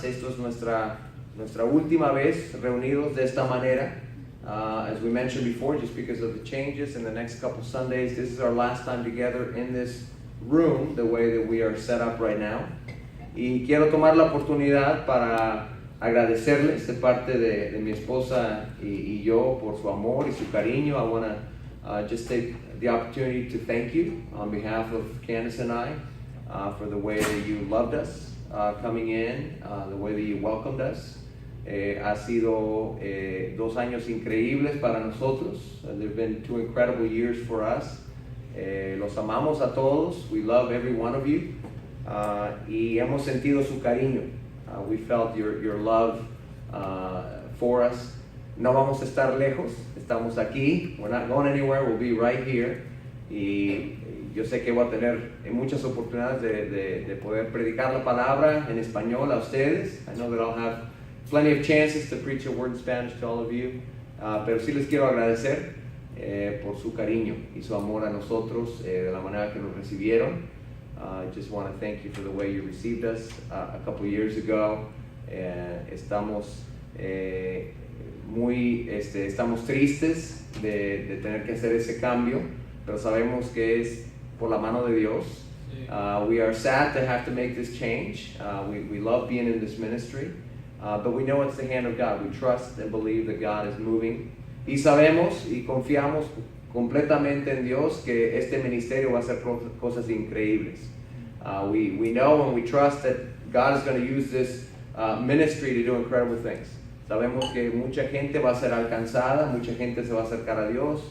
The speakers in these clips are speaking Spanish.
más, esto es nuestra última vez reunidos de esta manera. As we mentioned before, just because of the changes in the next couple Sundays, this is our last time together in this room, the way that we are set up right now. Y quiero tomar la oportunidad para agradecerles de parte de mi esposa y yo por su amor y su cariño. I want to just take the opportunity to thank you on behalf of Candace and I for the way that you loved us coming in, the way that you welcomed us. Ha sido 2 años increíbles para nosotros. They've been 2 incredible years for us. Los amamos a todos. We love every one of you. Y hemos sentido su cariño. We felt your love for us. No vamos a estar lejos. Estamos aquí. We're not going anywhere. We'll be right here. Y yo sé que voy a tener muchas oportunidades de poder predicar la palabra en español a ustedes. I know that I'll have plenty of chances to preach a word in Spanish to all of you, pero sí les quiero agradecer por su cariño y su amor a nosotros, de la manera que nos recibieron. I just want to thank you for the way you received us a couple years ago. Estamos estamos tristes de tener que hacer ese cambio, pero sabemos que es por la mano de Dios. We are sad to have to make this change. We love being in this ministry. But we know it's the hand of God. We trust and believe that God is moving. Y sabemos y confiamos completamente en Dios que este ministerio va a hacer cosas increíbles. We know and we trust that God is going to use this ministry to do incredible things. Sabemos que mucha gente va a ser alcanzada, mucha gente se va a acercar a Dios,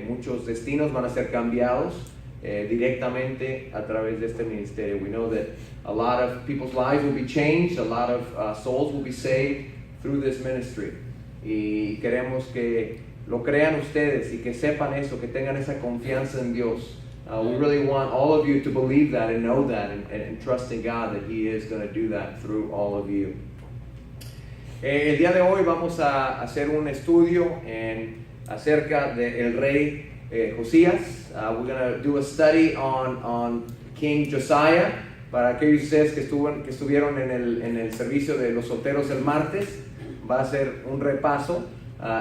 muchos destinos van a ser cambiados directamente a través de este ministerio. We know that a lot of people's lives will be changed, a lot of souls will be saved through this ministry. Y queremos que lo crean ustedes y que sepan eso, que tengan esa confianza en Dios. We really want all of you to believe that and know that and trust in God that He is going to do that through all of you. El día de hoy vamos a hacer un estudio acerca del rey Josías. We're going to do a study on King Josiah. Para aquellos de ustedes que estuvieron en el servicio de los solteros el martes, va a ser un repaso.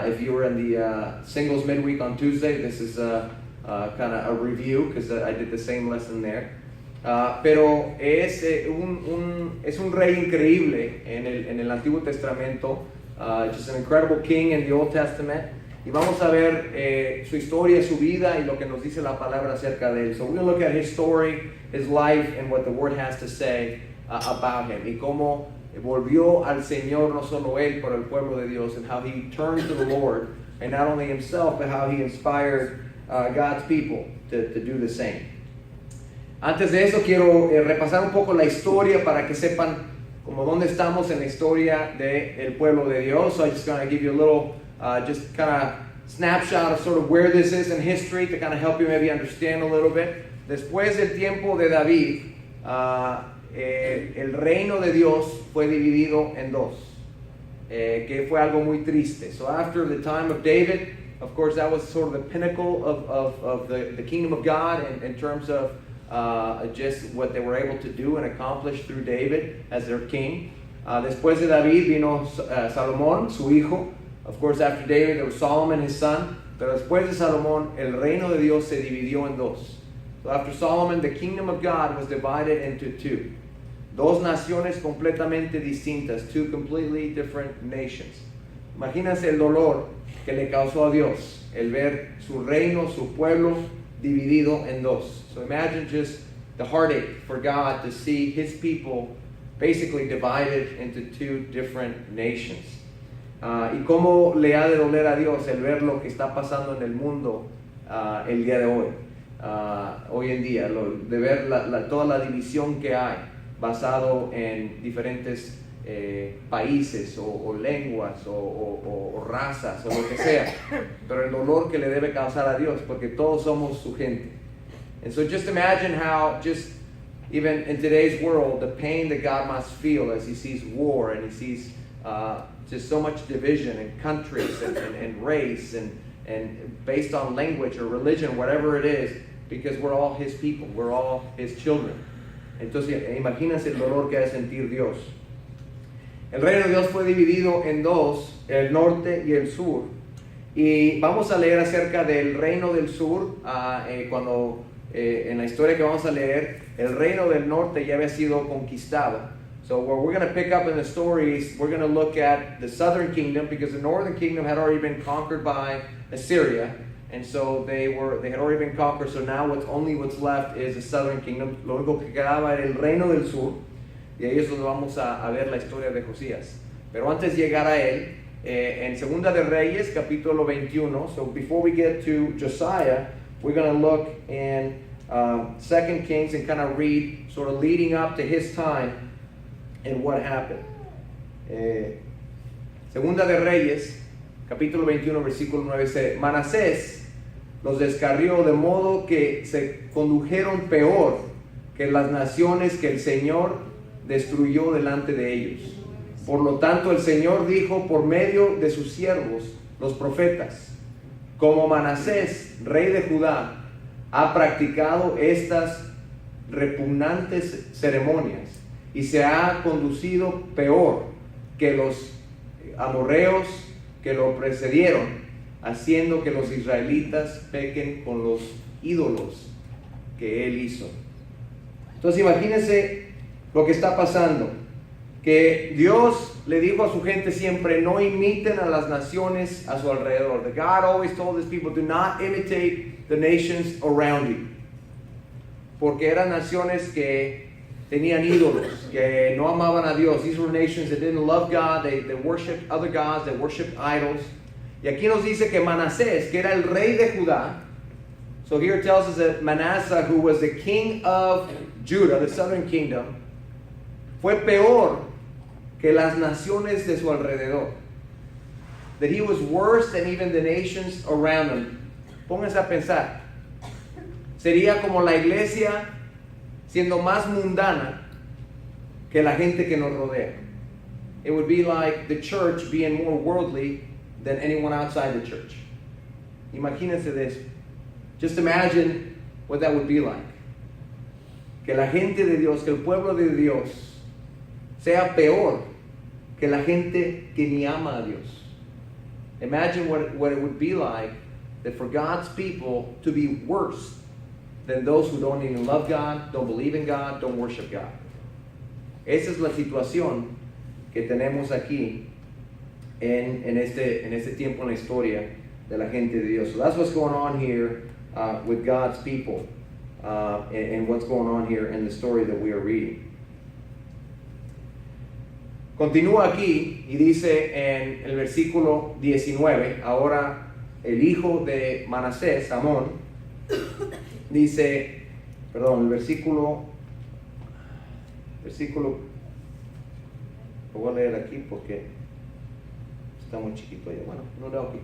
If you were in the singles midweek on Tuesday, this is kind of a review because I did the same lesson there. Pero es un rey increíble en el Antiguo Testamento, just an incredible king in the Old Testament. Y vamos a ver su historia, su vida y lo que nos dice la palabra acerca de él. So we're going to look at his story, his life, and what the Word has to say about him. Y cómo volvió al Señor, no solo él, pero el pueblo de Dios, and how he turned to the Lord, and not only himself, but how he inspired God's people to do the same. Antes de eso quiero repasar un poco la historia para que sepan como dónde estamos en la historia del pueblo de Dios. So I'm just going to give you a little just kind of snapshot of sort of where this is in history to kind of help you maybe understand a little bit. Después del tiempo de David, el reino de Dios fue dividido en dos, que fue algo muy triste. So after the time of David, of course that was sort of the pinnacle of the kingdom of God in terms of just what they were able to do and accomplish through David as their king. Después de David vino Salomón, su hijo. Of course, after David, there was Solomon, his son. Pero después de Salomón, el reino de Dios se dividió en dos. So after Solomon, the kingdom of God was divided into 2. Dos naciones completamente distintas, 2 completely different nations. Imagínense el dolor que le causó a Dios el ver su reino, su pueblo dividido en dos. So imagine just the heartache for God to see His people basically divided into 2 different nations. Y cómo le ha de doler a Dios el ver lo que está pasando en el mundo el día de hoy, hoy en día, de ver toda la división que hay basado en diferentes países o lenguas o razas o lo que sea, pero el dolor que le debe causar a Dios porque todos somos su gente. And so just imagine how just even in today's world the pain that God must feel as He sees war and He sees just so much division in countries and race and based on language or religion, whatever it is, because we're all His people, we're all His children. Entonces imagínense el dolor que ha de sentir Dios El reino de Dios fue dividido en dos, el norte y el sur. Y vamos a leer acerca del reino del sur, en la historia que vamos a leer, el reino del norte ya había sido conquistado. So what we're going to pick up in the stories, we're going to look at the southern kingdom, because the northern kingdom had already been conquered by Assyria, and so they had already been conquered. So now what's left is the southern kingdom. Lo único que quedaba era el reino del sur, y ahí es donde vamos a ver la historia de Josías. Pero antes de llegar a él, en Segunda de Reyes, capítulo 21. So before we get to Josiah, we're going to look in 2 Kings and kind of read, sort of leading up to his time and what happened. Segunda de Reyes, capítulo 21, versículo 9 dice: Manasés los descarrió de modo que se condujeron peor que las naciones que el Señor destruyó delante de ellos. Por lo tanto, el Señor dijo por medio de sus siervos, los profetas: como Manasés, rey de Judá, ha practicado estas repugnantes ceremonias y se ha conducido peor que los amorreos que lo precedieron, haciendo que los israelitas pequen con los ídolos que él hizo. Entonces imagínense lo que está pasando, que Dios le dijo a su gente siempre: no imiten a las naciones a su alrededor. That God always told his people, do not imitate the nations around you, porque eran naciones que tenían ídolos, que no amaban a Dios. These were nations that didn't love God, they worshiped other gods, they worshiped idols. Y aquí nos dice que Manasés, que era el rey de Judá, so here it tells us that Manasseh, who was the king of Judah, the southern kingdom, fue peor que las naciones de su alrededor. That he was worse than even the nations around him. Pónganse a pensar. Sería como la iglesia siendo más mundana que la gente que nos rodea. It would be like the church being more worldly than anyone outside the church. Imagínense de eso. Just imagine what that would be like. Que la gente de Dios, que el pueblo de Dios sea peor que la gente que ni ama a Dios. Imagine what it would be like that for God's people to be worse than those who don't even love God, don't believe in God, don't worship God. Esa es la situación que tenemos aquí en este tiempo en la historia de la gente de Dios. So that's what's going on here with God's people and what's going on here in the story that we are reading. Continúa aquí y dice en el versículo 19, ahora el hijo de Manasés, Amón, dice, perdón, el versículo, lo voy a leer aquí porque está muy chiquito allá. Bueno, no leo aquí.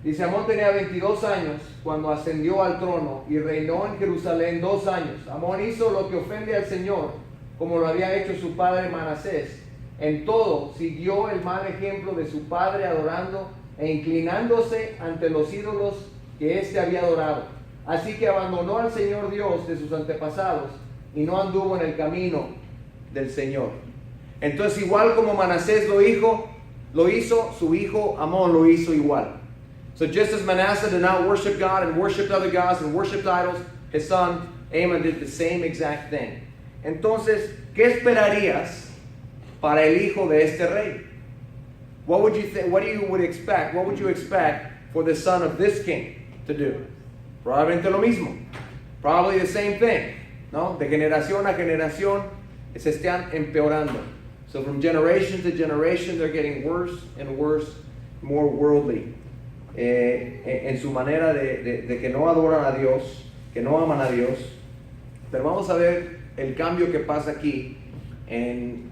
Dice: Amón tenía 22 años cuando ascendió al trono y reinó en Jerusalén 2 años. Amón hizo lo que ofende al Señor, como lo había hecho su padre Manasés. En todo siguió el mal ejemplo de su padre, adorando e inclinándose ante los ídolos que éste había adorado. Así que abandonó al Señor Dios de sus antepasados y no anduvo en el camino del Señor. Entonces, igual como Manasés lo hizo, su hijo Amón lo hizo igual. So just as Manasseh did not worship God and worshipped other gods and worshipped idols, his son Amon did the same exact thing. Entonces, ¿qué esperarías para el hijo de este rey? What would you think? What would you expect for the son of this king to do? Probablemente lo mismo. Probably the same thing, ¿no? De generación a generación se están empeorando. So from generation to generation, they're getting worse and worse, more worldly. En su manera de que no adoran a Dios, que no aman a Dios. Pero vamos a ver el cambio que pasa aquí en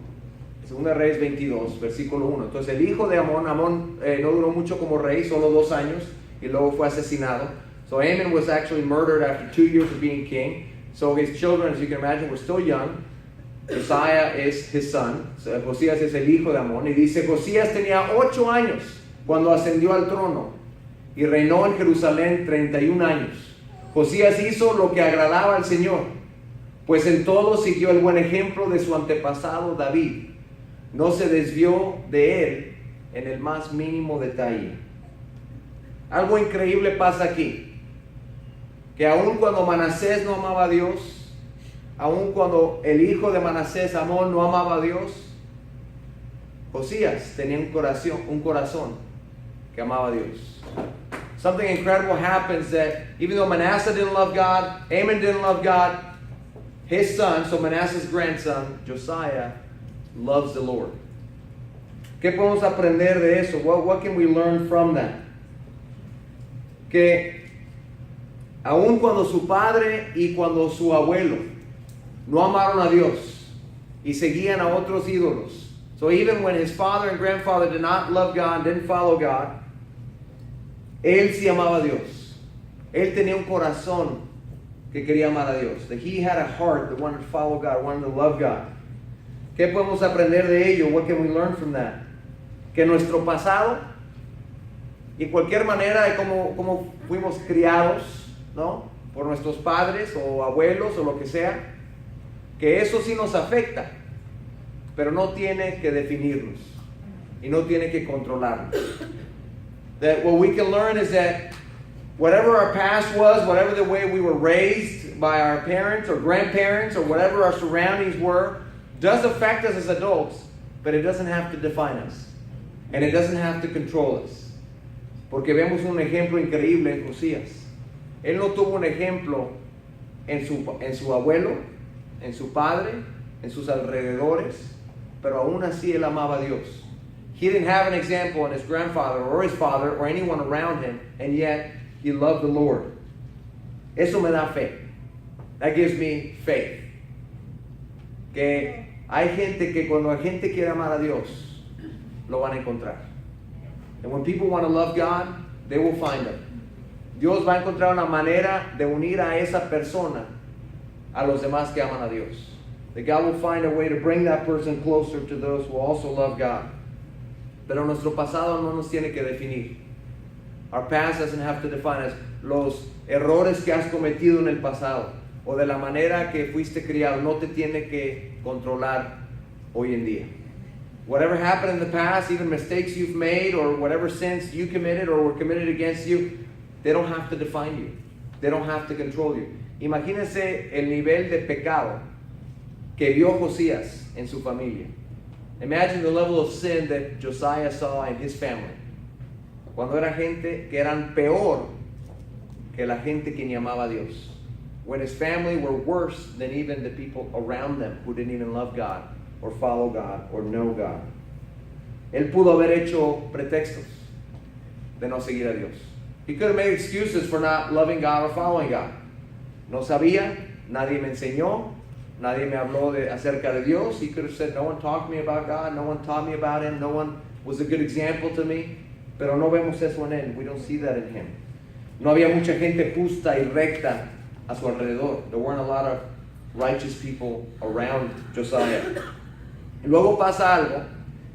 2 Reyes 22, versículo 1. Entonces el hijo de Amón no duró mucho como rey, solo 2 años, y luego fue asesinado. So Amon was actually murdered after 2 years of being king. So his children, as you can imagine, were still young. Josiah is his son. So Josías es el hijo de Amón. Y dice, Josías tenía 8 años cuando ascendió al trono y reinó en Jerusalén 31 años. Josías hizo lo que agradaba al Señor, pues en todo siguió el buen ejemplo de su antepasado David. no se desvió de él en el más mínimo detalle. Algo increíble pasa aquí, que aun cuando Manasés no amaba a Dios, aun cuando el hijo de Manasés, Amón, no amaba a Dios, Josías tenía un corazón que amaba a Dios. Something incredible happens that even though Manasseh didn't love God, Amon didn't love God, his son, so Manasseh's grandson, Josiah, loves the Lord. ¿Qué podemos aprender de eso? What can we learn from that? Que aun cuando su padre y cuando su abuelo no amaron a Dios y seguían a otros ídolos, so even when his father and grandfather did not love God, didn't follow God, él sí amaba a Dios. Él tenía un corazón que quería amar a Dios. That he had a heart that wanted to follow God, wanted to love God. ¿Qué podemos aprender de ello? What can we learn from that? Que nuestro pasado y cualquier manera de cómo fuimos criados, ¿no? Por nuestros padres o abuelos o lo que sea, que eso sí nos afecta, pero no tiene que definirnos y no tiene que controlarnos. That what we can learn is that whatever our past was, whatever the way we were raised by our parents or grandparents or whatever our surroundings were, does affect us as adults, but it doesn't have to define us. And it doesn't have to control us. Porque vemos un ejemplo increíble en Josías. Él no tuvo un ejemplo en su abuelo, en su padre, en sus alrededores, pero aún así él amaba a Dios. He didn't have an example in his grandfather or his father or anyone around him, and yet he loved the Lord. Eso me da fe. That gives me faith. Que hay gente que cuando hay gente quiere amar a Dios, lo van a encontrar. And when people want to love God, they will find Him. Dios va a encontrar una manera de unir a esa persona a los demás que aman a Dios. That God will find a way to bring that person closer to those who also love God. Pero nuestro pasado no nos tiene que definir. Our past doesn't have to define us. Los errores que has cometido en el pasado o de la manera que fuiste criado no te tiene que controlar hoy en día. Whatever happened in the past, even mistakes you've made or whatever sins you committed or were committed against you, they don't have to define you. They don't have to control you. Imagínense el nivel de pecado que vio Josías en su familia. Imagine the level of sin that Josiah saw in his family. Cuando era gente que eran peor que la gente que ni amaba a Dios. When his family were worse than even the people around them who didn't even love God or follow God or know God. Él pudo haber hecho pretextos de no seguir a Dios. He could have made excuses for not loving God or following God. No sabía, nadie me enseñó, nadie me habló acerca de Dios. He could have said, no one talked to me about God, no one taught me about Him, no one was a good example to me. Pero no vemos eso en él. We don't see that in him. No había mucha gente justa y recta a su alrededor. There weren't a lot of righteous people around Josiah. Y luego pasa algo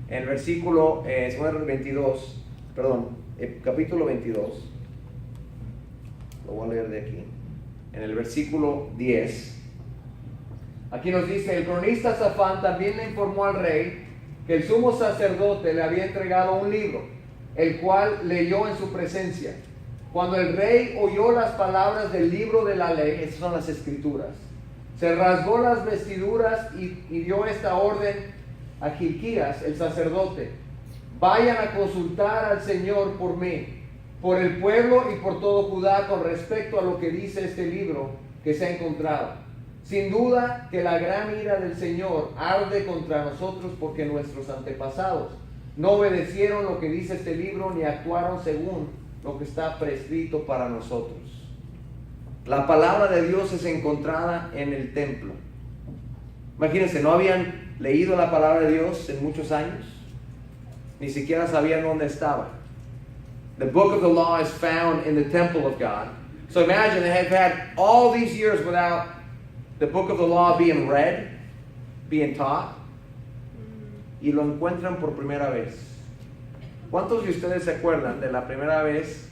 en el versículo 22, capítulo 22. Lo voy a leer de aquí. En el versículo 10. Aquí nos dice, el cronista Safán también le informó al rey que el sumo sacerdote le había entregado un libro, el cual leyó en su presencia. Cuando el rey oyó las palabras del libro de la ley, esas son las escrituras, se rasgó las vestiduras y dio esta orden a Hilquías, el sacerdote: vayan a consultar al Señor por mí, por el pueblo y por todo Judá con respecto a lo que dice este libro que se ha encontrado. Sin duda que la gran ira del Señor arde contra nosotros porque nuestros antepasados no obedecieron lo que dice este libro ni actuaron según lo que está prescrito para nosotros. La palabra de Dios es encontrada en el templo. Imagínense, no habían leído la palabra de Dios en muchos años, ni siquiera sabían dónde estaba. The book of the law is found in the temple of God. So imagine they have had all these years without the book of the law being read, being taught, y lo encuentran por primera vez. ¿Cuántos de ustedes se acuerdan de la primera vez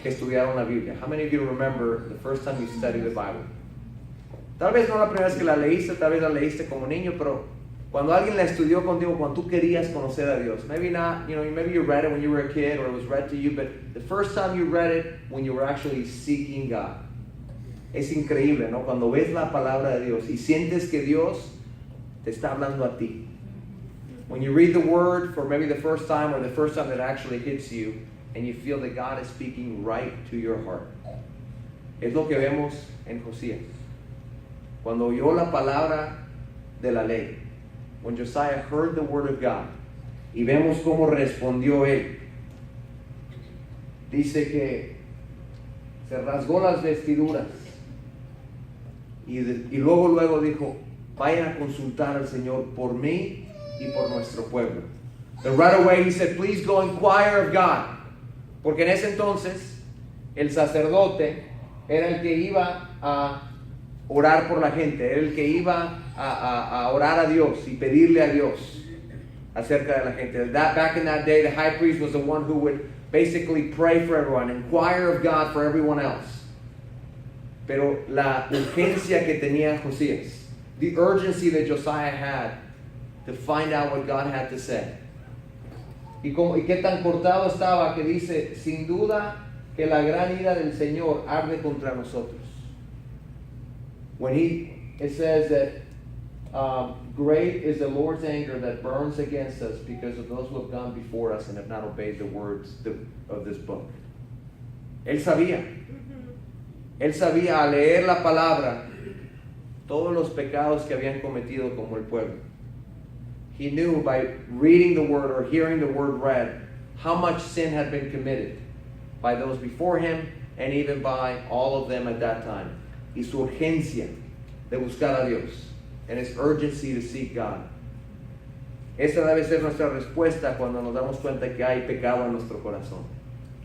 que estudiaron la Biblia? How many of you remember the first time you studied the Bible? Tal vez no la primera vez que la leíste, tal vez la leíste como niño, pero Cuando alguien la estudió contigo, cuando tú querías conocer a Dios. Maybe not, maybe you read it when you were a kid or it was read to you, but the first time you read it when you were actually seeking God. Es increíble, ¿no? Cuando ves la palabra de Dios y sientes que Dios te está hablando a ti. When you read the word for maybe the first time or the first time that actually hits you and you feel that God is speaking right to your heart. Es lo que vemos en Josías. Cuando oyó la palabra de la ley. When Josiah heard the word of God. Y vemos cómo respondió él. Dice que se rasgó las vestiduras. Y luego dijo, vayan a consultar al Señor por mí y por nuestro pueblo. And right away he said, please go inquire of God. Porque en ese entonces el sacerdote era el que iba a orar por la gente, era el que iba a orar a Dios y pedirle a Dios acerca de la gente. Back in that day, the high priest was the one who would basically pray for everyone, inquire of God for everyone else. Pero la urgencia que tenía Josías, the urgency that Josiah had to find out what God had to say. Y qué tan cortado estaba que dice, sin duda que la gran ira del Señor arde contra nosotros. When it says that great is the Lord's anger that burns against us because of those who have gone before us and have not obeyed the words of this book. Él sabía al leer la palabra todos los pecados que habían cometido como el pueblo. He knew by reading the word or hearing the word read how much sin had been committed by those before him and even by all of them at that time. Y su urgencia de buscar a Dios, and his urgency to seek God. Esa debe ser nuestra respuesta cuando nos damos cuenta que hay pecado en nuestro corazón.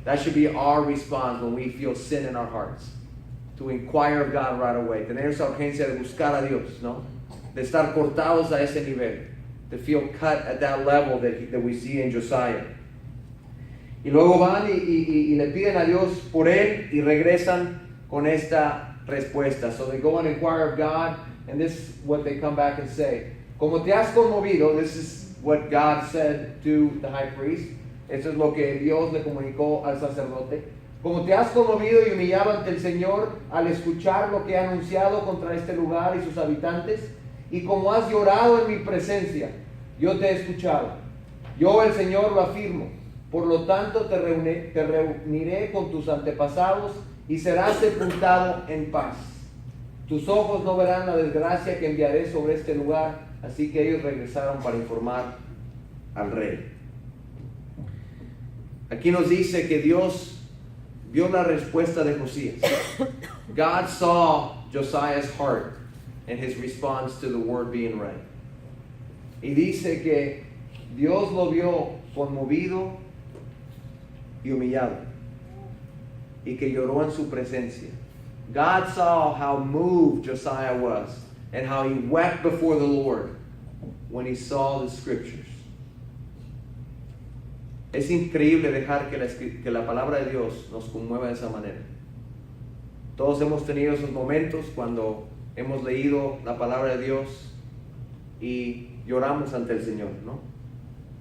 That should be our response when we feel sin in our hearts. To inquire of God right away. Tener esa urgencia de buscar a Dios, ¿no? De estar cortados a ese nivel. To feel cut at that level that we see in Josiah. Y luego van y le piden a Dios por él y regresan con esta respuesta. So they go and inquire of God, and this is what they come back and say. Como te has conmovido, this is what God said to the high priest. Eso es lo que Dios le comunicó al sacerdote. Como te has conmovido y humillado ante el Señor al escuchar lo que he anunciado contra este lugar y sus habitantes, y como has llorado en mi presencia, yo te he escuchado. Yo, el Señor, lo afirmo. Por lo tanto, te reuniré con tus antepasados y serás sepultado en paz. Tus ojos no verán la desgracia que enviaré sobre este lugar. Así que ellos regresaron para informar al rey. Aquí nos dice que Dios vio la respuesta de Josías. God saw Josiah's heart and his response to the word being read. Y dice que Dios lo vio conmovido y humillado, y que lloró en su presencia. God saw how moved Josiah was and how he wept before the Lord when he saw the scriptures. Es increíble dejar que la palabra de Dios nos conmueva de esa manera. Todos hemos tenido esos momentos cuando hemos leído la palabra de Dios y lloramos ante el Señor, ¿no?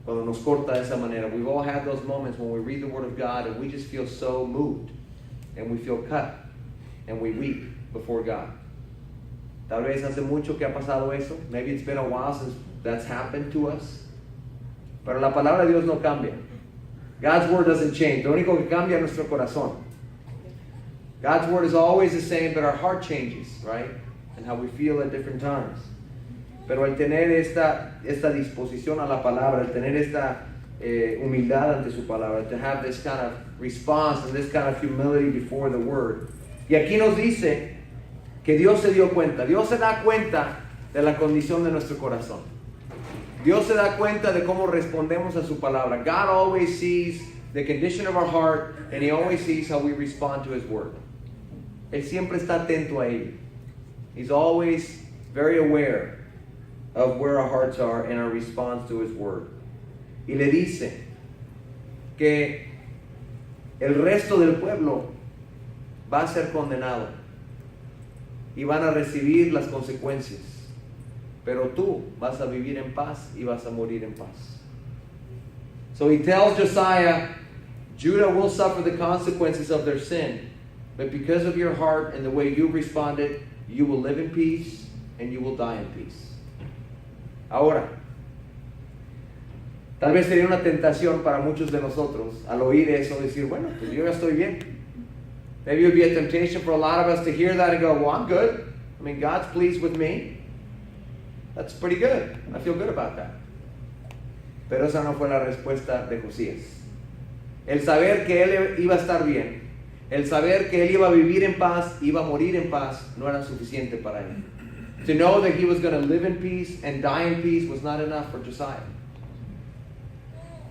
Cuando nos corta de esa manera. We've all had those moments when we read the Word of God and we just feel so moved and we feel cut and we weep before God. Tal vez hace mucho que ha pasado eso. Maybe it's been a while since that's happened to us. Pero la palabra de Dios no cambia. God's Word doesn't change. Lo único que cambia es nuestro corazón. God's Word is always the same, but our heart changes, right? And how we feel at different times. Pero el tener esta disposición a la palabra, el tener esta humildad ante su palabra, to have this kind of response and this kind of humility before the Word. Y aquí nos dice que Dios se dio cuenta. Dios se da cuenta de la condición de nuestro corazón. Dios se da cuenta de cómo respondemos a su palabra. God always sees the condition of our heart, and He always sees how we respond to His Word. Él siempre está atento a ello. He's always very aware of where our hearts are and our response to His Word. Y le dice que el resto del pueblo va a ser condenado y van a recibir las consecuencias. pero tú vas a vivir en paz y vas a morir en paz. So he tells Josiah, Judah will suffer the consequences of their sin, but because of your heart and the way you responded, you will live in peace and you will die in peace. Ahora, tal vez sería una tentación para muchos de nosotros al oír eso decir, bueno, pues yo ya estoy bien. Maybe it would be a temptation for a lot of us to hear that and go, well, I'm good. I mean, God's pleased with me. That's pretty good. I feel good about that. Pero esa no fue la respuesta de Josías. El saber que él iba a estar bien, el saber que él iba a vivir en paz, iba a morir en paz, no era suficiente para él. To know that he was going to live in peace and die in peace was not enough for Josiah.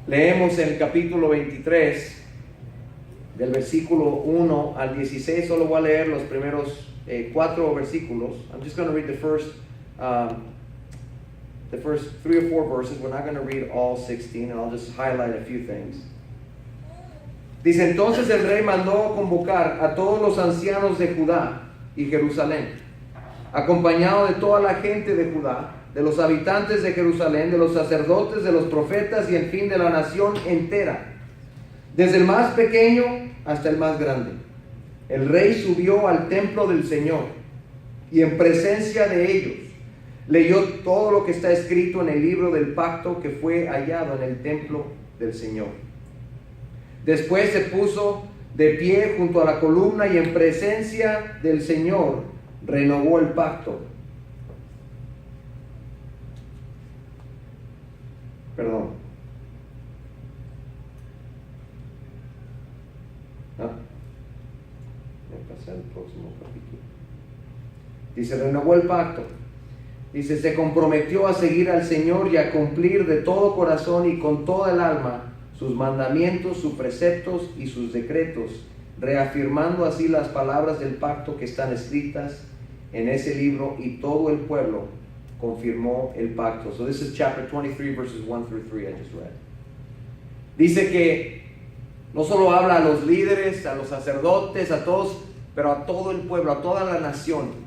Leemos en el capítulo 23, del versículo 1 al 16, solo voy a leer los primeros 4 versículos. I'm just going to read the first 3 or 4 verses. We're not going to read all 16, and I'll just highlight a few things. Dice, entonces el rey mandó convocar a todos los ancianos de Judá y Jerusalén, acompañado de toda la gente de Judá, de los habitantes de Jerusalén, de los sacerdotes, de los profetas y en fin de la nación entera, desde el más pequeño hasta el más grande. El rey subió al templo del Señor y en presencia de ellos leyó todo lo que está escrito en el libro del pacto que fue hallado en el templo del Señor. Después se puso de pie junto a la columna y en presencia del Señor renovó el pacto. Perdón. Me pasé al próximo capítulo. Dice, renovó el pacto. Dice, se comprometió a seguir al Señor y a cumplir de todo corazón y con toda el alma sus mandamientos, sus preceptos y sus decretos, reafirmando así las palabras del pacto que están escritas en ese libro, y todo el pueblo confirmó el pacto. So this is chapter 23 verses 1 through 3 I just read. Dice que no solo habla a los líderes, a los sacerdotes, a todos, pero a todo el pueblo, a toda la nación,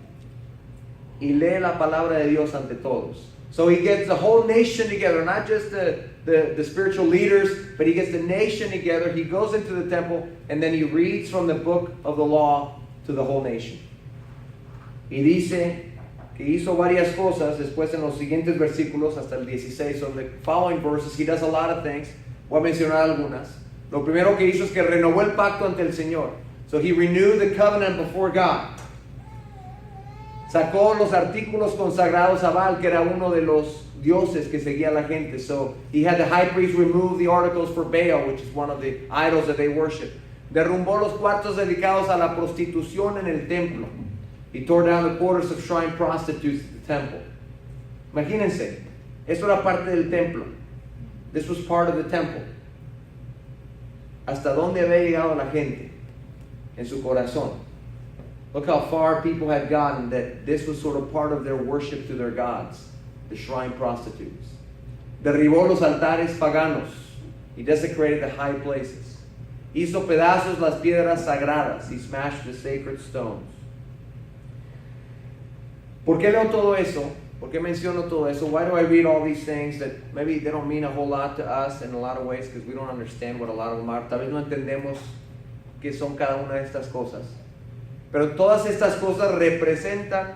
y lee la palabra de Dios ante todos. So he gets the whole nation together, not just the spiritual leaders, but he gets the nation together. He goes into the temple and then he reads from the book of the law to the whole nation. Y dice que hizo varias cosas después en los siguientes versículos hasta el 16. So the following verses, he does a lot of things. Voy a mencionar algunas. Lo primero que hizo es que renovó el pacto ante el Señor. So he renewed the covenant before God. Sacó los artículos consagrados a Baal, que era uno de los dioses que seguía la gente. So he had the high priest remove the articles for Baal, which is one of the idols that they worship. Derrumbó los cuartos dedicados a la prostitución en el templo. He tore down the quarters of shrine prostitutes at the temple. Imagínense, eso era parte del templo. This was part of the temple. Hasta dónde había llegado la gente en su corazón. Look how far people had gotten, that this was sort of part of their worship to their gods, the shrine prostitutes. Derribó los altares paganos. He desecrated the high places. Hizo pedazos las piedras sagradas. He smashed the sacred stones. ¿Por qué leo todo eso? ¿Por qué menciono todo eso? Why do I read all these things that maybe they don't mean a whole lot to us in a lot of ways, because we don't understand what a lot of them are? Tal vez no entendemos qué son cada una de estas cosas. Pero todas estas cosas representan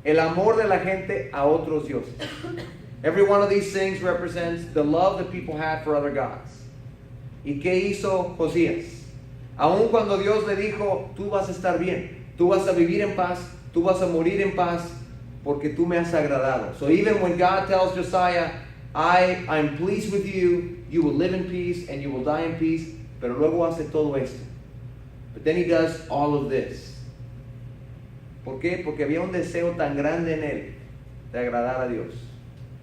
el amor de la gente a otros dioses. Every one of these things represents the love that people had for other gods. ¿Y qué hizo Josías? Aun cuando Dios le dijo, tú vas a estar bien, tú vas a vivir en paz, tú vas a morir en paz, porque tú me has agradado. So even when God tells Josiah, I'm pleased with you, you will live in peace and you will die in peace, pero luego hace todo esto. But then he does all of this. ¿Por qué? Porque había un deseo tan grande en él de agradar a Dios.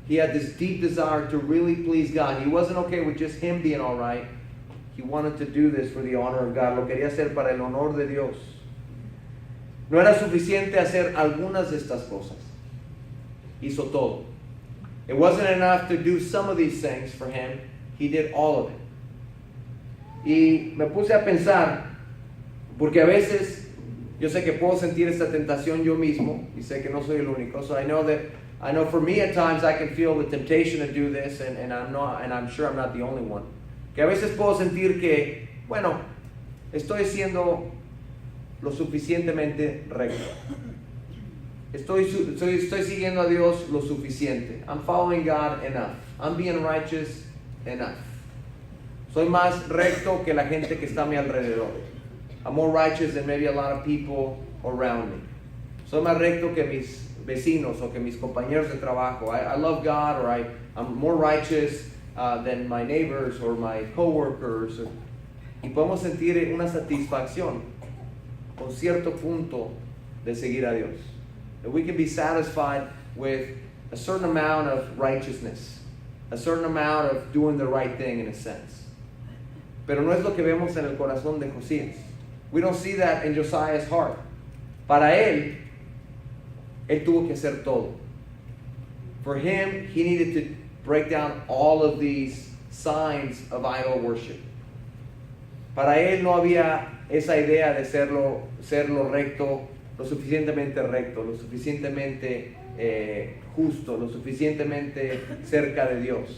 He had this deep desire to really please God. He wasn't okay with just him being all right. He wanted to do this for the honor of God. Lo quería hacer para el honor de Dios. No era suficiente hacer algunas de estas cosas. Hizo todo. It wasn't enough to do some of these things for him. He did all of it. Y me puse a pensar, porque a veces yo sé que puedo sentir esta tentación yo mismo, y sé que no soy el único. So I know that I know for me at times I can feel the temptation to do this, and I'm sure I'm not the only one. Que a veces puedo sentir que, bueno, estoy siendo lo suficientemente recto. Estoy siguiendo a Dios lo suficiente. I'm following God enough. I'm being righteous enough. Soy más recto que la gente que está a mi alrededor. I'm more righteous than maybe a lot of people around me. Soy más recto que mis vecinos o que mis compañeros de trabajo. I love God, or I'm more righteous than my neighbors or my coworkers. Y podemos sentir una satisfacción con cierto punto de seguir a Dios. That we can be satisfied with a certain amount of righteousness, a certain amount of doing the right thing in a sense. Pero no es lo que vemos en el corazón de Josías. We don't see that in Josiah's heart. Para él tuvo que hacer todo. For him, he needed to break down all of these signs of idol worship. Para él no había esa idea de serlo recto, lo suficientemente recto, lo suficientemente justo, lo suficientemente cerca de Dios.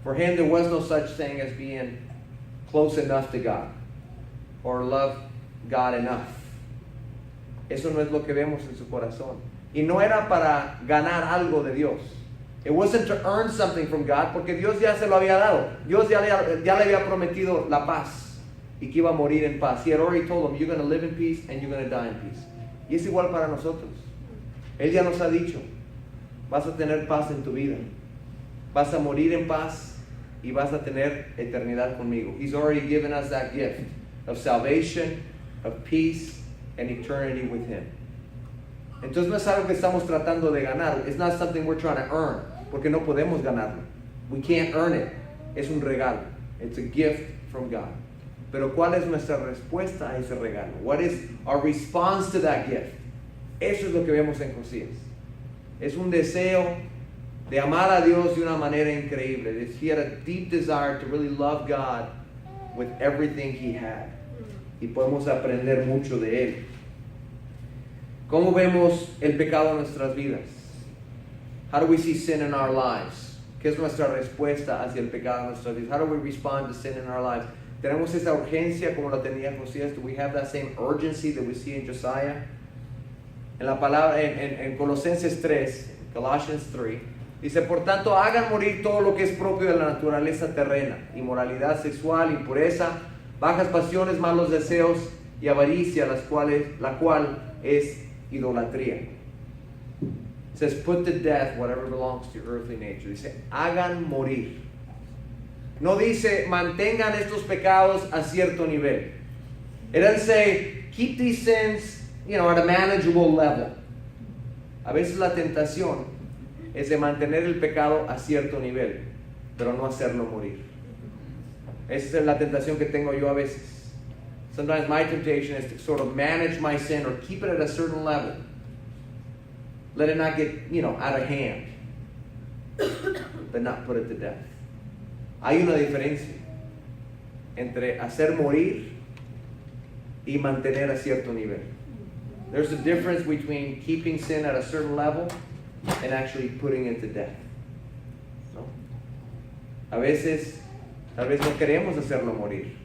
For him, there was no such thing as being close enough to God or love God enough. Eso no es lo que vemos en su corazón. Y no era para ganar algo de Dios. It wasn't to earn something from God, porque Dios ya se lo había dado. Dios ya le había prometido la paz y que iba a morir en paz. He had already told him, you're going to live in peace and you're going to die in peace. Y es igual para nosotros. Él ya nos ha dicho, vas a tener paz en tu vida. Vas a morir en paz y vas a tener eternidad conmigo. He's already given us that gift of salvation, of peace, and eternity with Him. Entonces no es algo que estamos tratando de ganar. It's not something we're trying to earn, porque no podemos ganarlo. We can't earn it. Es un regalo. It's a gift from God. Pero ¿cuál es nuestra respuesta a ese regalo? What is our response to that gift? Eso es lo que vemos en Josías. Es un deseo de amar a Dios de una manera increíble. He had a deep desire to really love God with everything he had. Y podemos aprender mucho de él. ¿Cómo vemos el pecado en nuestras vidas? How do we see sin in our lives? ¿Qué es nuestra respuesta hacia el pecado en nuestras vidas? How do we respond to sin in our lives? ¿Tenemos esa urgencia como la tenía Josías? Do we have that same urgency that we see in Josiah? En la palabra, en Colosenses 3, Colossians 3, dice, por tanto, hagan morir todo lo que es propio de la naturaleza terrena, inmoralidad sexual, impureza, bajas pasiones, malos deseos y avaricia, la cual es idolatría. It says, put to death whatever belongs to your earthly nature. Dice, hagan morir. No dice, mantengan estos pecados a cierto nivel. It doesn't say, keep these sins, at a manageable level. A veces la tentación es de mantener el pecado a cierto nivel, pero no hacerlo morir. Esa es la tentación que tengo yo a veces. Sometimes my temptation is to sort of manage my sin or keep it at a certain level. Let it not get, out of hand, but not put it to death. Hay una diferencia entre hacer morir y mantener a cierto nivel. There's a difference between keeping sin at a certain level and actually putting it to death. ¿No? A veces, tal vez no queremos hacerlo morir.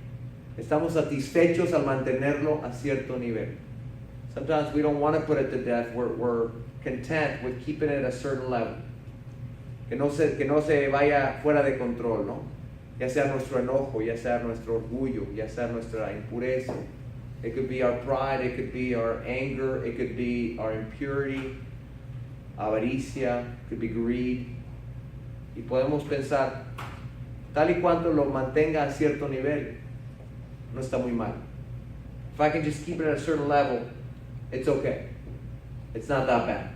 Estamos satisfechos al mantenerlo a cierto nivel. Sometimes we don't want to put it to death. We're content with keeping it at a certain level. Que no se vaya fuera de control, ¿no? Ya sea nuestro enojo, ya sea nuestro orgullo, ya sea nuestra impureza. It could be our pride, it could be our anger, it could be our impurity, avaricia, it could be greed. Y podemos pensar, tal y cuanto lo mantenga a cierto nivel, no está muy mal. If I can just keep it at a certain level, it's okay. It's not that bad.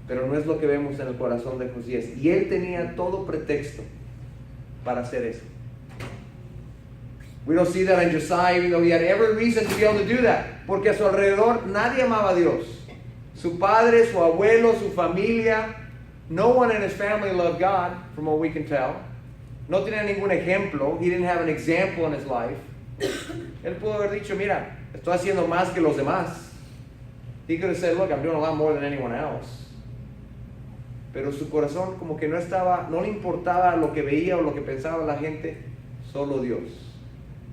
Pero no es lo que vemos en el corazón de Josías. Y él tenía todo pretexto para hacer eso. We don't see that in Josiah, even though he had every reason to be able to do that. Porque a su alrededor nadie amaba a Dios. Su padre, su abuelo, su familia. No one in his family loved God, from what we can tell. No tenía ningún ejemplo. He didn't have an example in his life. Él pudo haber dicho, mira, estoy haciendo más que los demás. He could have said, look, I'm doing a lot more than anyone else. pero su corazón como que no le importaba lo que veía o lo que pensaba la gente, solo Dios.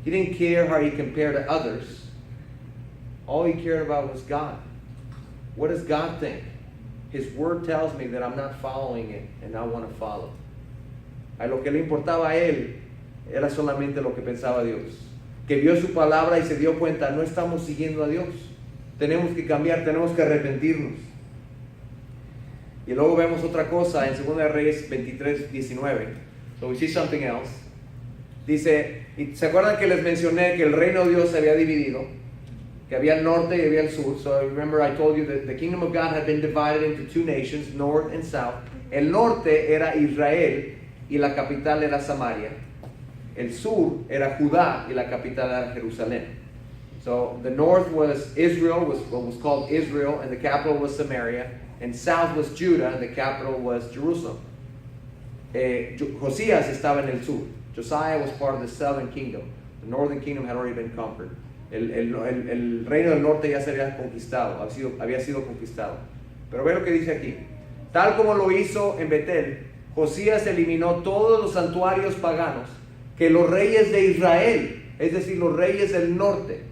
He didn't care how he compared to others. All he cared about was God. What does God think? His word tells me that I'm not following it, and I want to follow. A lo que le importaba a él era solamente lo que pensaba Dios. Que vio su palabra y se dio cuenta, no estamos siguiendo a Dios. Tenemos que cambiar, tenemos que arrepentirnos. Y luego vemos otra cosa en 2 Reyes 23:19. So we see something else. Dice, y ¿se acuerdan que les mencioné que el reino de Dios se había dividido? Que había el norte y había el sur. So remember I told you that the kingdom of God had been divided into two nations, north and south. El norte era Israel y la capital era Samaria. El sur era Judá y la capital era Jerusalén. So the north was Israel, was what was called Israel, and the capital was Samaria. And south was Judah, and the capital was Jerusalem. Josías estaba en el sur. Josiah was part of the southern kingdom. The northern kingdom had already been conquered. El reino del norte ya se había conquistado, había sido conquistado. Pero ve lo que dice aquí. Tal como lo hizo en Betel, Josías eliminó todos los santuarios paganos que los reyes de Israel, es decir, los reyes del norte,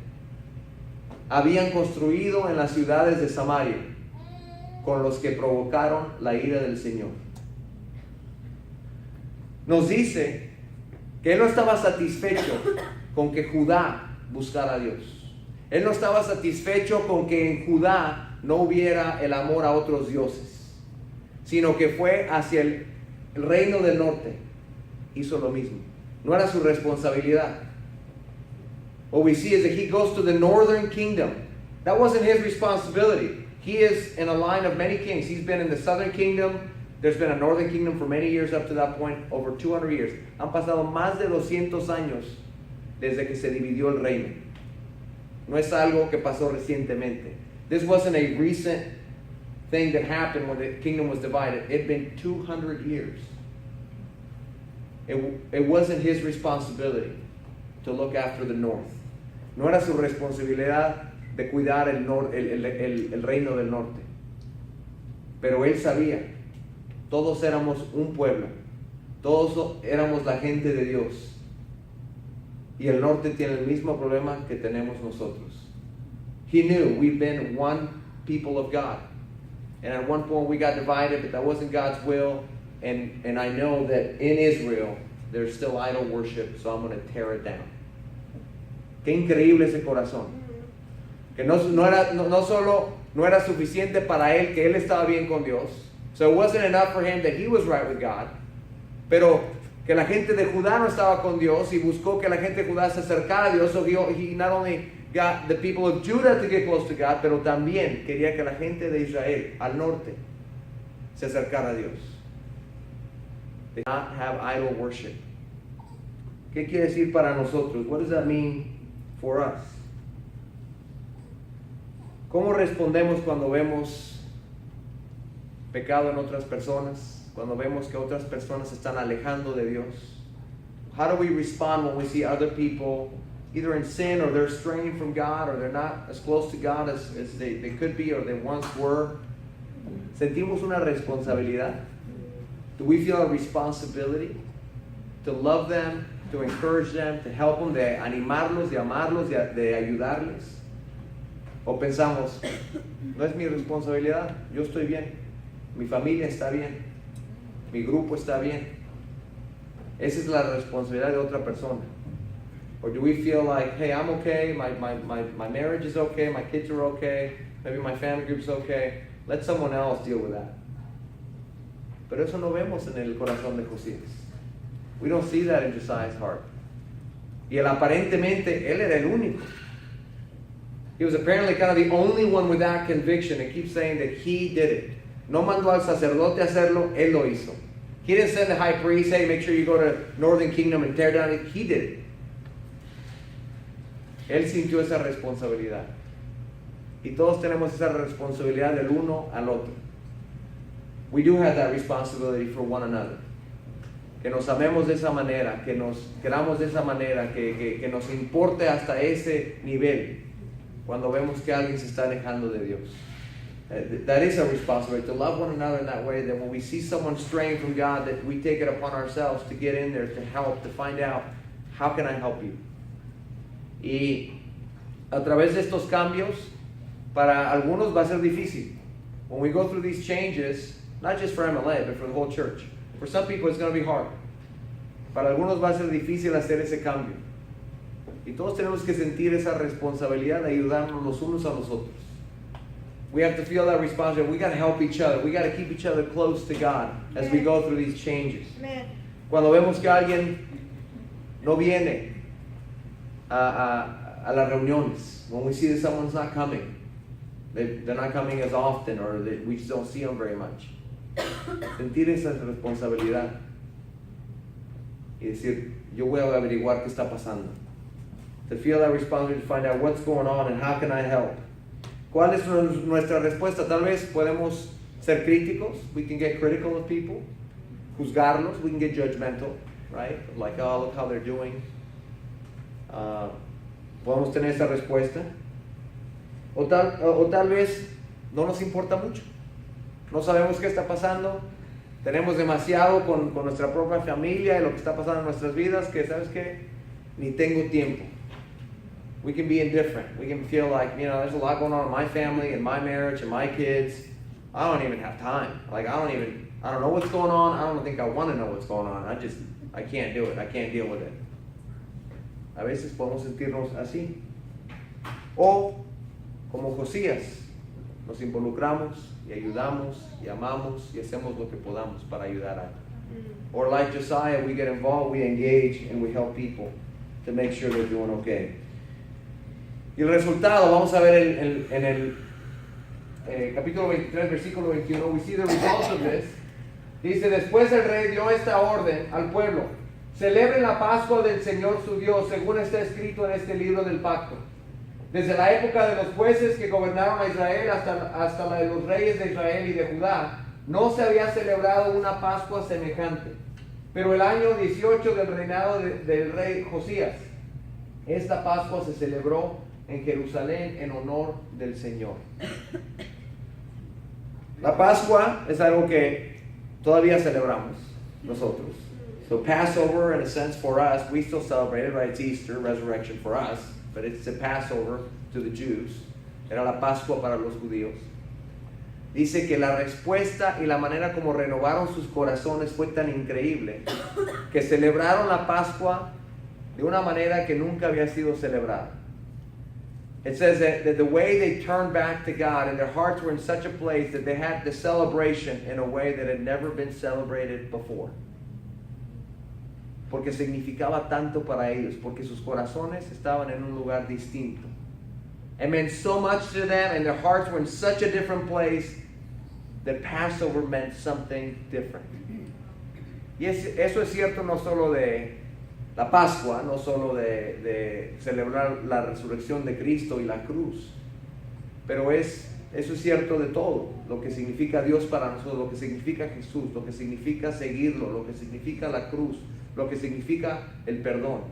habían construido en las ciudades de Samaria, con los que provocaron la ira del Señor. Nos dice que él no estaba satisfecho con que Judá buscara a Dios. Él no estaba satisfecho con que en Judá no hubiera el amor a otros dioses, sino que fue hacia el reino del norte. Hizo lo mismo. No era su responsabilidad. What we see is that he goes to the northern kingdom. That wasn't his responsibility. He is in a line of many kings. He's been in the southern kingdom. There's been a northern kingdom for many years up to that point, over 200 years. Han pasado más de 200 años desde que se dividió el reino. No es algo que pasó recientemente. This wasn't a recent thing that happened when the kingdom was divided. It had been 200 years. It wasn't his responsibility to look after the north. No era su responsabilidad de cuidar el reino del norte. Pero él sabía, todos éramos un pueblo, todos éramos la gente de Dios. Y el norte tiene el mismo problema que tenemos nosotros. He knew we've been one people of God. And at one point we got divided, but that wasn't God's will. And I know that in Israel there's still idol worship, so I'm going to tear it down. Qué increíble ese corazón. Que no era suficiente para él que él estaba bien con Dios. So it wasn't enough for him that he was right with God. Pero que la gente de Judá no estaba con Dios y buscó que la gente de Judá se acercara a Dios. So he not only got the people of Judah to get close to God, pero también quería que la gente de Israel al norte se acercara a Dios. They did not have idol worship. ¿Qué quiere decir para nosotros? What does that mean for us? ¿Cómo respondemos cuando vemos pecado en otras personas? Cuando vemos que otras personas se están alejando de Dios? How do we respond when we see other people either in sin or they're straying from God or they're not as close to God as they could be or they once were? ¿Sentimos una responsabilidad? Do we feel a responsibility to love them, to encourage them, to help them, de animarlos, de amarlos, de ayudarles? ¿O pensamos, no es mi responsabilidad, yo estoy bien, mi familia está bien, mi grupo está bien? Esa es la responsabilidad de otra persona. Or do we feel like, hey, I'm okay, my marriage is okay, my kids are okay, maybe my family group's okay, let someone else deal with that? Pero eso no vemos en el corazón de Josías. We don't see that in Josiah's heart. Y él aparentemente, él era el único. He was apparently kind of the only one with that conviction. It keeps saying that he did it. No mandó al sacerdote a hacerlo, él lo hizo. He didn't send the high priest, hey, make sure you go to Northern Kingdom and tear down it. He did it. Él sintió esa responsabilidad. Y todos tenemos esa responsabilidad del uno al otro. We do have that responsibility for one another. Que nos amemos de esa manera, que nos queramos de esa manera, que nos importe hasta ese nivel cuando vemos que alguien se está alejando de Dios. That is our responsibility, to love one another in that way, that when we see someone straying from God, that we take it upon ourselves to get in there, to help, to find out, how can I help you? Y a través de estos cambios, para algunos va a ser difícil. When we go through these changes, not just for MLA, but for the whole church. For some people it's going to be hard. Para algunos va a ser difícil hacer ese cambio. Y todos tenemos que sentir esa responsabilidad de ayudarnos los unos a los otros. We have to feel that responsibility. We got to help each other. We got to keep each other close to God as we go through these changes. Amen. Cuando vemos que alguien no viene a las reuniones, when we see that someone's not coming, they're not coming as often, or we just don't see them very much. Sentir esa responsabilidad y decir, yo voy a averiguar qué está pasando. To feel that responsibility to find out what's going on and how can I help. ¿Cuál es nuestra respuesta? Tal vez podemos ser críticos. We can get critical of people. Juzgarlos. We can get judgmental, right? Like, oh, look how they're doing. Podemos tener esa respuesta. O tal vez no nos importa mucho. No sabemos qué está pasando. Tenemos demasiado con nuestra propia familia y lo que está pasando en nuestras vidas que, ¿sabes qué? Ni tengo tiempo. We can be indifferent. We can feel like, there's a lot going on in my family and my marriage and my kids. I don't even have time. Like, I don't know what's going on. I don't think I want to know what's going on. I can't do it. I can't deal with it. A veces podemos sentirnos así. O, como Josías, nos involucramos y ayudamos y amamos y hacemos lo que podamos para ayudar a alguien. Or like Josiah, we get involved, we engage, and we help people to make sure they're doing okay. Y el resultado, vamos a ver en el capítulo 23, versículo 21, we see the results of this. Dice, después el rey dio esta orden al pueblo: celebren la Pascua del Señor su Dios, según está escrito en este libro del pacto. Desde la época de los jueces que gobernaron a Israel hasta la de los reyes de Israel y de Judá, no se había celebrado una Pascua semejante. Pero el año 18 del reinado del rey Josías, esta Pascua se celebró en Jerusalén en honor del Señor. La Pascua es algo que todavía celebramos nosotros. So Passover, in a sense, for us, we still celebrate it, right? It's Easter, resurrection for us, but it's a Passover to the Jews. Era la Pascua para los judíos. Dice que la respuesta y la manera como renovaron sus corazones fue tan increíble que celebraron la Pascua de una manera que nunca había sido celebrada. It says that the way they turned back to God and their hearts were in such a place that they had the celebration in a way that had never been celebrated before. Porque significaba tanto para ellos, porque sus corazones estaban en un lugar distinto. It meant so much to them, and their hearts were in such a different place that Passover meant something different. Y eso es cierto no solo de la Pascua, no solo de celebrar la resurrección de Cristo y la cruz, pero eso es cierto de todo, lo que significa Dios para nosotros, lo que significa Jesús, lo que significa seguirlo, lo que significa la cruz, lo que significa el perdón.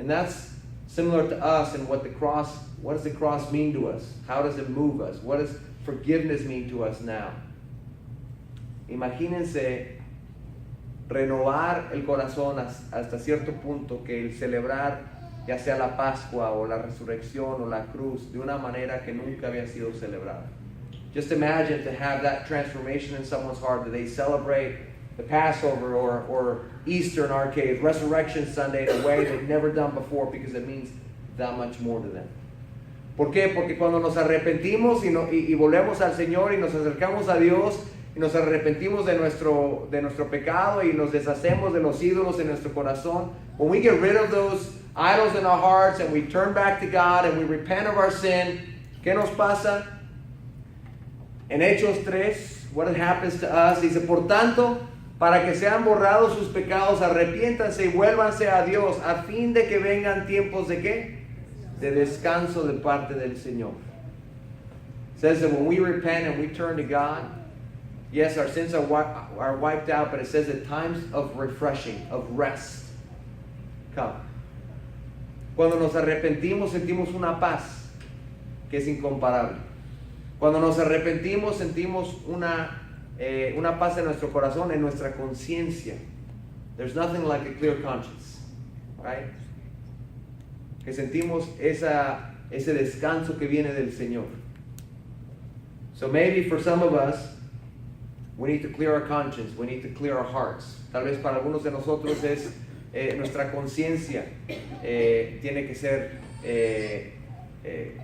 And that's similar to us and what does the cross mean to us? How does it move us? What does forgiveness mean to us now? Imagínense renovar el corazón hasta cierto punto que el celebrar ya sea la Pascua o la resurrección o la cruz de una manera que nunca había sido celebrada. Just imagine to have that transformation in someone's heart, that they celebrate the Passover or Easter in our case, Resurrection Sunday in a way they've never done before, because it means that much more to them. ¿Por qué? Porque cuando nos arrepentimos y volvemos al Señor y nos acercamos a Dios y nos arrepentimos de nuestro pecado y nos deshacemos de los ídolos en nuestro corazón, when we get rid of those idols in our hearts and we turn back to God and we repent of our sin, ¿qué nos pasa? En Hechos 3, what happens to us? Dice, por tanto, para que sean borrados sus pecados, arrepiéntanse y vuélvanse a Dios, a fin de que vengan tiempos de ¿qué? De descanso de parte del Señor. It says that when we repent and we turn to God, yes, our sins are wiped out, but it says that times of refreshing, of rest, come. Cuando nos arrepentimos, sentimos una paz que es incomparable. Cuando nos arrepentimos, sentimos una paz en nuestro corazón, en nuestra conciencia. There's nothing like a clear conscience, right? Que sentimos ese descanso que viene del Señor. So maybe for some of us, we need to clear our conscience, we need to clear our hearts. Tal vez para algunos de nosotros es nuestra conciencia tiene que ser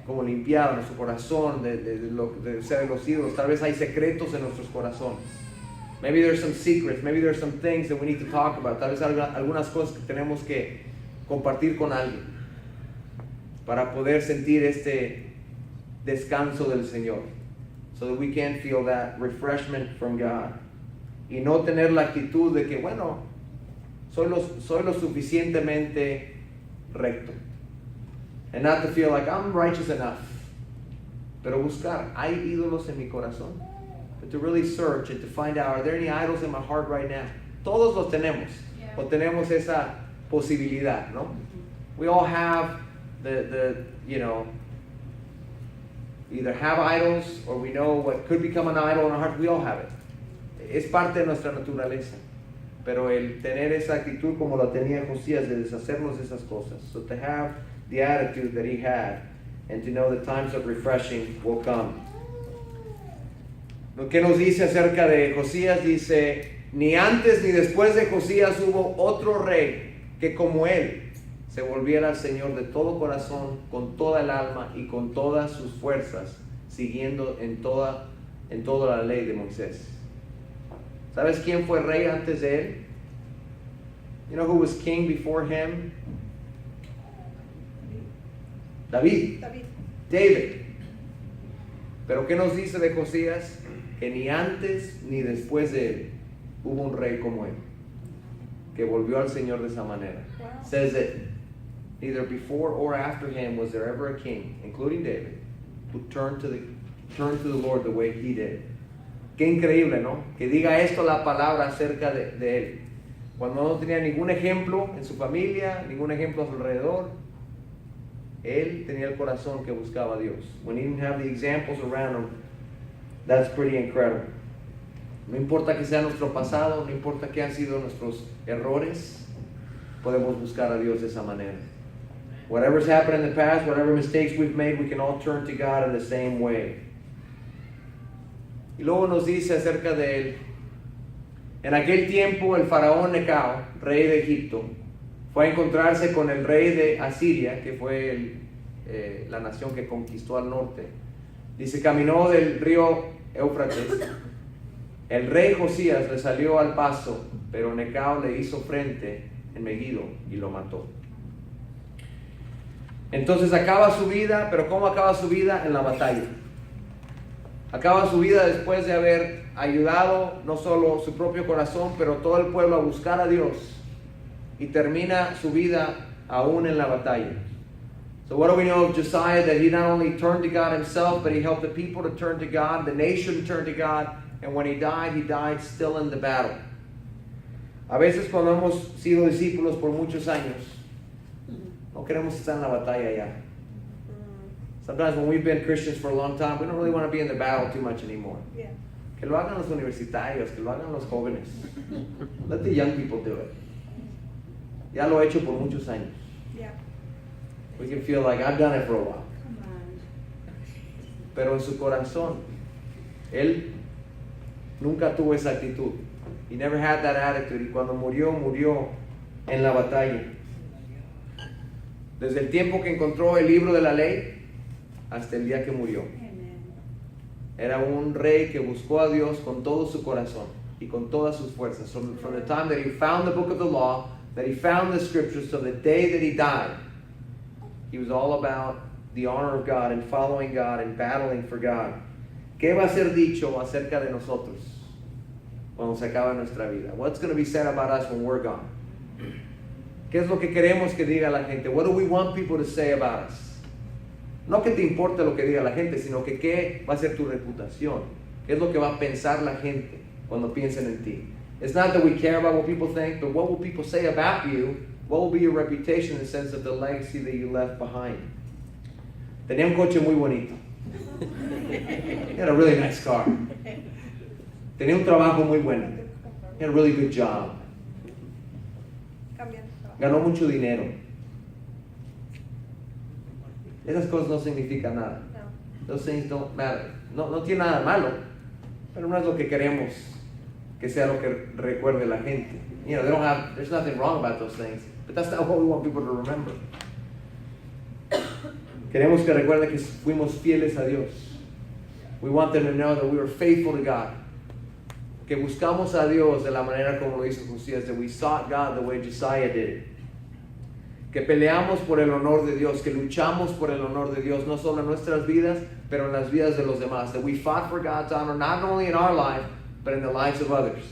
como limpiada, nuestro corazón de ser de los ídolos. Tal vez hay secretos en nuestros corazones. Maybe there's some secrets, maybe there's some things that we need to talk about. Tal vez algunas cosas que tenemos que compartir con alguien para poder sentir este descanso del Señor, so that we can feel that refreshment from God. Y no tener la actitud de que, bueno, soy lo suficientemente recto. And not to feel like I'm righteous enough. Pero buscar, ¿hay ídolos en mi corazón? But to really search and to find out, are there any idols in my heart right now? Todos los tenemos. Yeah. O tenemos esa posibilidad, ¿no? We all have either have idols or we know what could become an idol in our heart. We all have it. Es parte de nuestra naturaleza. Pero el tener esa actitud como la tenía Josías de deshacernos de esas cosas. So to have the attitude that he had and to know that times of refreshing will come. Lo que nos dice acerca de Josías dice, ni antes ni después de Josías hubo otro rey que como él se volviera al Señor de todo corazón, con toda el alma y con todas sus fuerzas, siguiendo en toda la ley de Moisés. ¿Sabes quién fue rey antes de él? You know who was king before him? David. David. Pero ¿qué nos dice de Josías? Que ni antes ni después de él hubo un rey como él, que volvió al Señor de esa manera. Wow. Says that neither before or after him was there ever a king, including David, who turned to the Lord the way he did. Qué increíble, ¿no? Que diga esto la palabra acerca de él. Cuando no tenía ningún ejemplo en su familia, ningún ejemplo a su alrededor, él tenía el corazón que buscaba a Dios. When he didn't have the examples around him, that's pretty incredible. No importa que sea nuestro pasado, no importa que han sido nuestros errores, podemos buscar a Dios de esa manera. Whatever's happened in the past, whatever mistakes we've made, we can all turn to God in the same way. Y luego nos dice acerca de él, en aquel tiempo el faraón Necao, rey de Egipto, fue a encontrarse con el rey de Asiria, que fue la nación que conquistó al norte. Dice, caminó del río Éufrates. El rey Josías le salió al paso, pero Necao le hizo frente en Megiddo y lo mató. Entonces acaba su vida, pero ¿cómo acaba su vida? En la batalla. Acaba su vida después de haber ayudado no solo su propio corazón, pero todo el pueblo a buscar a Dios. Y termina su vida aún en la batalla. So what do we know of Josiah? That he not only turned to God himself, but he helped the people to turn to God, the nation to turn to God. And when he died still in the battle. A veces cuando hemos sido discípulos por muchos años, no queremos estar en la batalla ya. Sometimes when we've been Christians for a long time, we don't really want to be in the battle too much anymore. Yeah. Que lo hagan los universitarios, que lo hagan los jóvenes. Let the young people do it. Ya lo he hecho por muchos años. Yeah. We can feel like I've done it for a while. Pero en su corazón, él nunca tuvo esa actitud. He never had that attitude. Y cuando murió en la batalla. Desde el tiempo que encontró el libro de la ley hasta el día que murió. Era un rey que buscó a Dios con todo su corazón y con todas sus fuerzas. From the time that he found the book of the law, that he found the scriptures, to the day that he died, he was all about the honor of God and following God and battling for God. ¿Qué va a ser dicho acerca de nosotros cuando se acabe nuestra vida? What's going to be said about us when we're gone? ¿Qué es lo que queremos que diga la gente? What do we want people to say about us? No que te importe lo que diga la gente, sino que qué va a ser tu reputación. ¿Qué es lo que va a pensar la gente cuando piensen en ti? It's not that we care about what people think, but what will people say about you? What will be your reputation in the sense of the legacy that you left behind? Tenía un coche muy bonito. He had a really nice car. Tenía un trabajo muy bueno. He had a really good job. Ganó mucho dinero. Esas cosas no significan nada. Those things don't matter. No tiene nada malo, pero no es lo que queremos que sea lo que recuerde la gente. You know, there's nothing wrong about those things, but that's not what we want people to remember. Queremos que recuerden que fuimos fieles a Dios. We want them to know that we were faithful to God. Que buscamos a Dios de la manera como lo hizo Josías, that we sought God the way Josiah did. Que peleamos por el honor de Dios, que luchamos por el honor de Dios, no solo en nuestras vidas, pero en las vidas de los demás. That we fought for God's honor, not only in our life, but in the lives of others.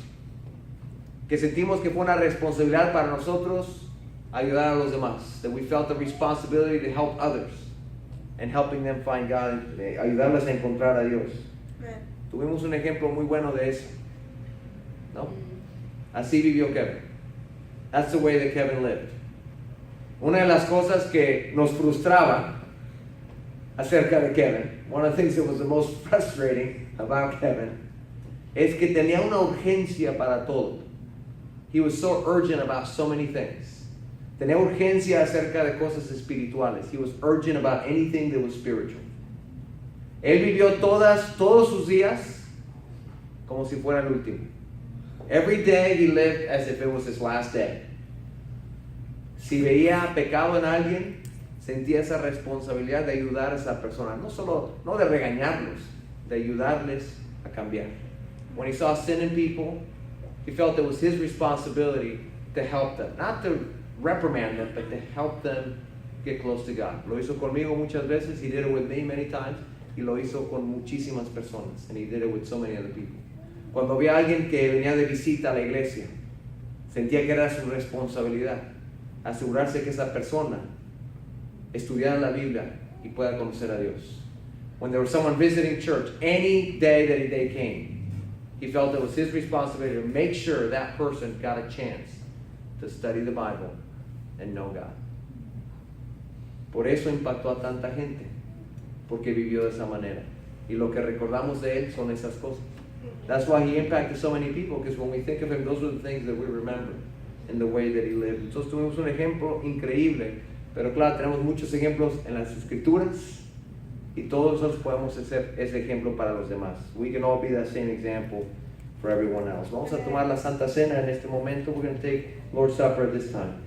Que sentimos que fue una responsabilidad para nosotros ayudar a los demás. That we felt the responsibility to help others and helping them find God, ayudarles a encontrar a Dios. Tuvimos un ejemplo muy bueno de eso, ¿no? Así vivió Kevin. That's the way that Kevin lived. Una de las cosas que nos frustraba acerca de Kevin, one of the things that was the most frustrating about Kevin, es que tenía una urgencia para todo. He was so urgent about so many things. Tenía urgencia acerca de cosas espirituales. He was urgent about anything that was spiritual. Él vivió todos sus días como si fuera el último. Every day he lived as if it was his last day. Si veía pecado en alguien, sentía esa responsabilidad de ayudar a esa persona. No de regañarlos, de ayudarles a cambiar. When he saw sin in people, he felt it was his responsibility to help them. Not to reprimand them, but to help them get close to God. Lo hizo conmigo muchas veces. He did it with me many times. Y lo hizo con muchísimas personas. And he did it with so many other people. Cuando había alguien que venía de visita a la iglesia, sentía que era su responsabilidad asegurarse que esa persona estudiara la Biblia y pueda conocer a Dios. When there was someone visiting church, any day that they came, he felt it was his responsibility to make sure that person got a chance to study the Bible and know God. Por eso impactó a tanta gente, porque vivió de esa manera. Y lo que recordamos de él son esas cosas. That's why he impacted so many people, because when we think of him, those are the things that we remember in the way that he lived. Entonces tuvimos un ejemplo increíble, pero claro, tenemos muchos ejemplos en las Escrituras y todos nosotros podemos ser ese ejemplo para los demás. We can all be that same example for everyone else. Vamos a tomar la Santa Cena en este momento. We're going to take Lord's Supper at this time.